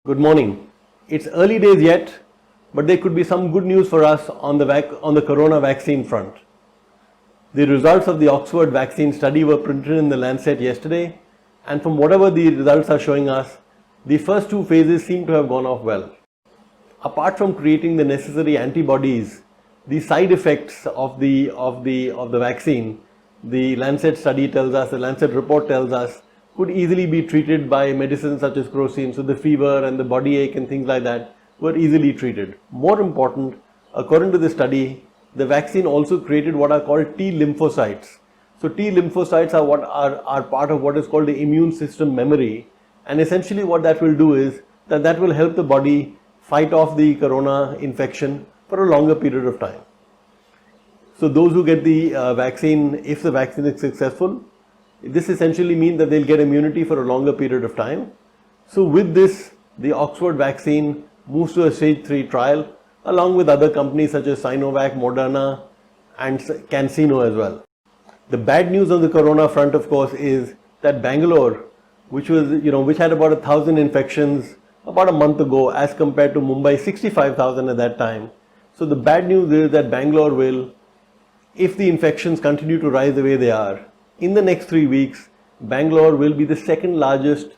Good morning. It's early days yet, but there could be some good news for us on the corona vaccine front. The results of the Oxford vaccine study were printed in the Lancet yesterday, and from whatever the results are showing us, the first two phases seem to have gone off well. Apart from creating the necessary antibodies, the side effects of the vaccine, the Lancet study tells us, the Lancet report tells us, could easily be treated by medicines such as crocin. So the fever and the body ache and things like that were easily treated. More important, according to the study, the vaccine also created what are called T lymphocytes. So T lymphocytes are what are part of what is called the immune system memory, and essentially what that will do is that will help the body fight off the corona infection for a longer period of time. So those who get the vaccine, if the vaccine is successful, this essentially means that they'll get immunity for a longer period of time. So with this, the Oxford vaccine moves to a stage 3 trial along with other companies such as Sinovac, Moderna and CanSino as well. The bad news on the corona front, of course, is that Bangalore, which had about 1,000 infections about a month ago as compared to Mumbai 65,000 at that time. So the bad news is that Bangalore will, if the infections continue to rise the way they are, in the next 3 weeks, Bangalore will be the second largest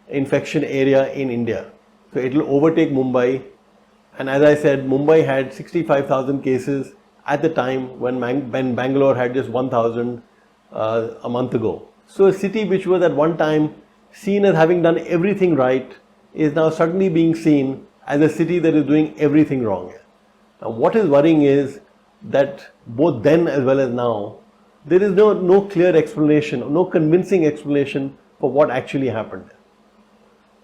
infection area in India. So it will overtake Mumbai. And as I said, Mumbai had 65,000 cases at the time when Bangalore had just 1,000 a month ago. So a city which was at one time seen as having done everything right is now suddenly being seen as a city that is doing everything wrong. Now what is worrying is that both then as well as now, there is no clear explanation, no convincing explanation for what actually happened.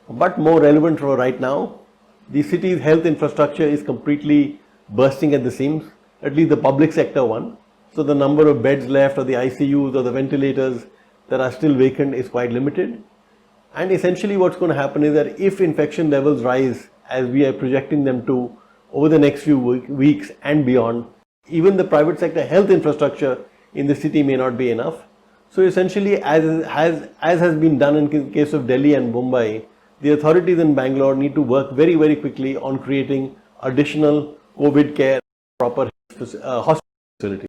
But more relevant for right now, the city's health infrastructure is completely bursting at the seams, at least the public sector one. So the number of beds left or the ICUs or the ventilators that are still vacant is quite limited. And essentially what's going to happen is that if infection levels rise as we are projecting them to over the next few weeks and beyond, even the private sector health infrastructure in the city may not be enough. So essentially, as has been done in case of Delhi and Mumbai, the authorities in Bangalore need to work very, very quickly on creating additional COVID care, proper hospital facilities.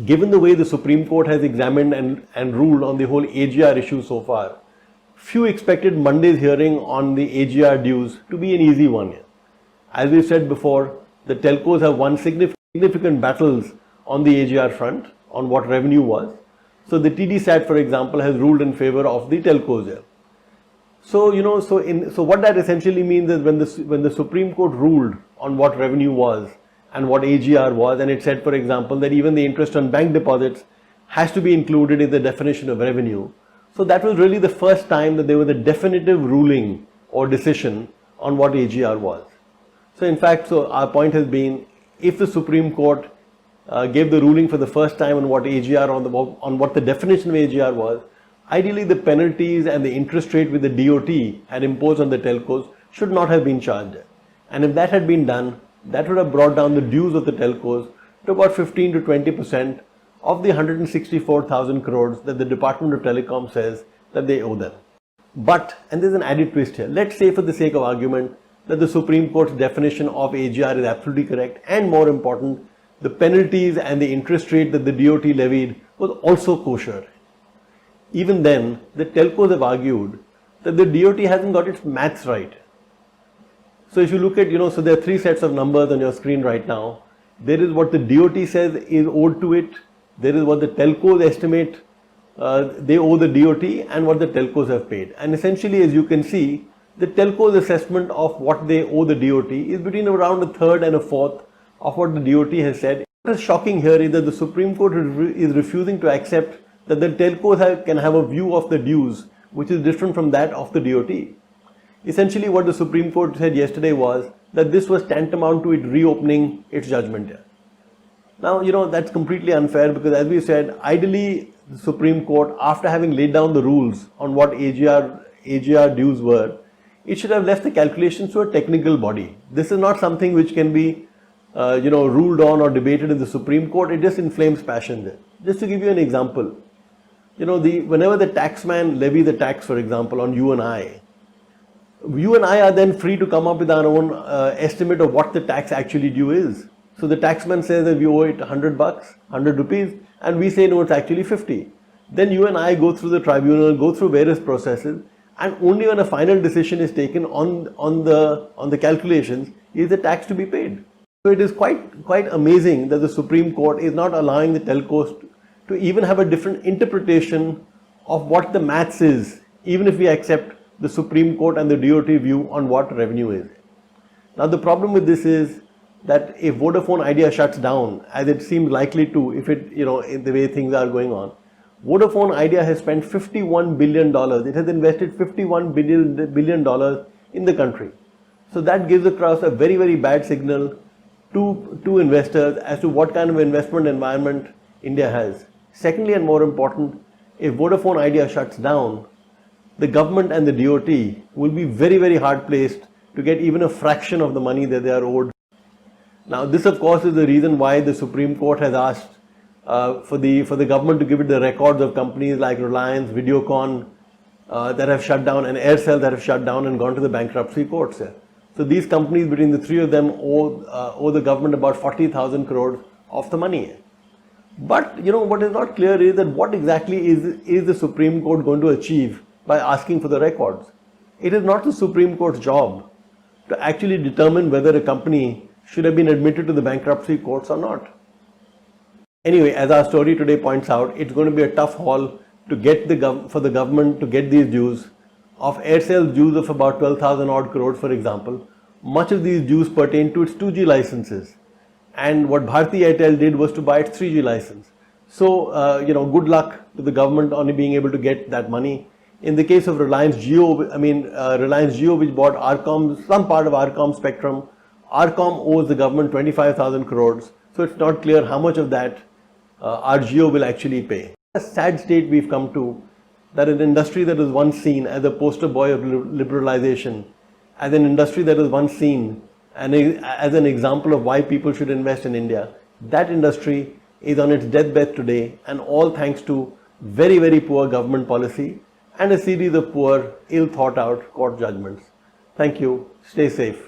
Given the way the Supreme Court has examined and ruled on the whole AGR issue so far, few expected Monday's hearing on the AGR dues to be an easy one. As we said before, the telcos have won significant battles on the AGR front on what revenue was. So the TDSAT, for example, has ruled in favor of the telcos here. So so what that essentially means is when the Supreme Court ruled on what revenue was and what AGR was, and it said, for example, that even the interest on bank deposits has to be included in the definition of revenue. So that was really the first time that there was a definitive ruling or decision on what AGR was. So in fact, our point has been, if the Supreme Court gave the ruling for the first time on what AGR, on what the definition of AGR was, ideally the penalties and the interest rate with the DOT had imposed on the telcos should not have been charged. And if that had been done, that would have brought down the dues of the telcos to about 15 to 20% of the 164,000 crores that the Department of Telecom says that they owe them. But, and there's an added twist here, let's say for the sake of argument that the Supreme Court's definition of AGR is absolutely correct, and more important, the penalties and the interest rate that the DOT levied was also kosher. Even then, the telcos have argued that the DOT hasn't got its maths right. So if you look at, so there are three sets of numbers on your screen right now. There is what the DOT says is owed to it. There is what the telcos estimate they owe the DOT and what the telcos have paid. And essentially, as you can see, the telcos' assessment of what they owe the DOT is between around a third and a fourth of what the DOT has said. What is shocking here is that the Supreme Court is refusing to accept that the telcos can have a view of the dues which is different from that of the DOT. Essentially what the Supreme Court said yesterday was that this was tantamount to it reopening its judgment here. Now, that's completely unfair because, as we said, ideally the Supreme Court, after having laid down the rules on what AGR dues were, it should have left the calculations to a technical body. This is not something which can be ruled on or debated in the Supreme Court. It just inflames passion there. Just to give you an example, whenever the taxman levies a tax, for example, on you and I, You and I are then free to come up with our own estimate of what the tax actually due is. So the taxman says that we owe it 100 bucks, 100 rupees, and we say no, it's actually 50. Then you and I go through the tribunal, go through various processes, and only when a final decision is taken on the calculations is the tax to be paid. So it is quite amazing that the Supreme Court is not allowing the telcos to even have a different interpretation of what the maths is, even if we accept the Supreme Court and the DOT view on what revenue is. Now the problem with this is that if Vodafone Idea shuts down, as it seems likely to, if it, in the way things are going on, Vodafone Idea has spent $51 billion. It has invested $51 billion in the country. So that gives across a very, very bad signal to investors as to what kind of investment environment India has. Secondly, and more important, if Vodafone Idea shuts down, the government and the DOT will be very, very hard placed to get even a fraction of the money that they are owed. Now, this of course is the reason why the Supreme Court has asked for the government to give it the records of companies like Reliance, Videocon that have shut down, and Aircel that have shut down and gone to the bankruptcy courts. So these companies, between the three of them, owe the government about 40,000 crores of the money. But what is not clear is that what exactly is the Supreme Court going to achieve by asking for the records. It is not the Supreme Court's job to actually determine whether a company should have been admitted to the bankruptcy courts or not. Anyway, as our story today points out, it's going to be a tough haul to get for the government to get these dues. Of Aircel's dues of about 12,000 odd crores, for example, much of these dues pertain to its 2G licenses. And what Bharti Airtel did was to buy its 3G license. So, good luck to the government on being able to get that money. In the case of Reliance Jio, Reliance Jio, which bought Arcom, some part of Arcom spectrum, Arcom owes the government 25,000 crores. So it's not clear how much of that our Jio will actually pay. A sad state we've come to, that an industry that was once seen as a poster boy of liberalization, as an industry that was once seen and as an example of why people should invest in India, that industry is on its deathbed today, and all thanks to very, very poor government policy and a series of poor, ill thought out court judgments. Thank you. Stay safe.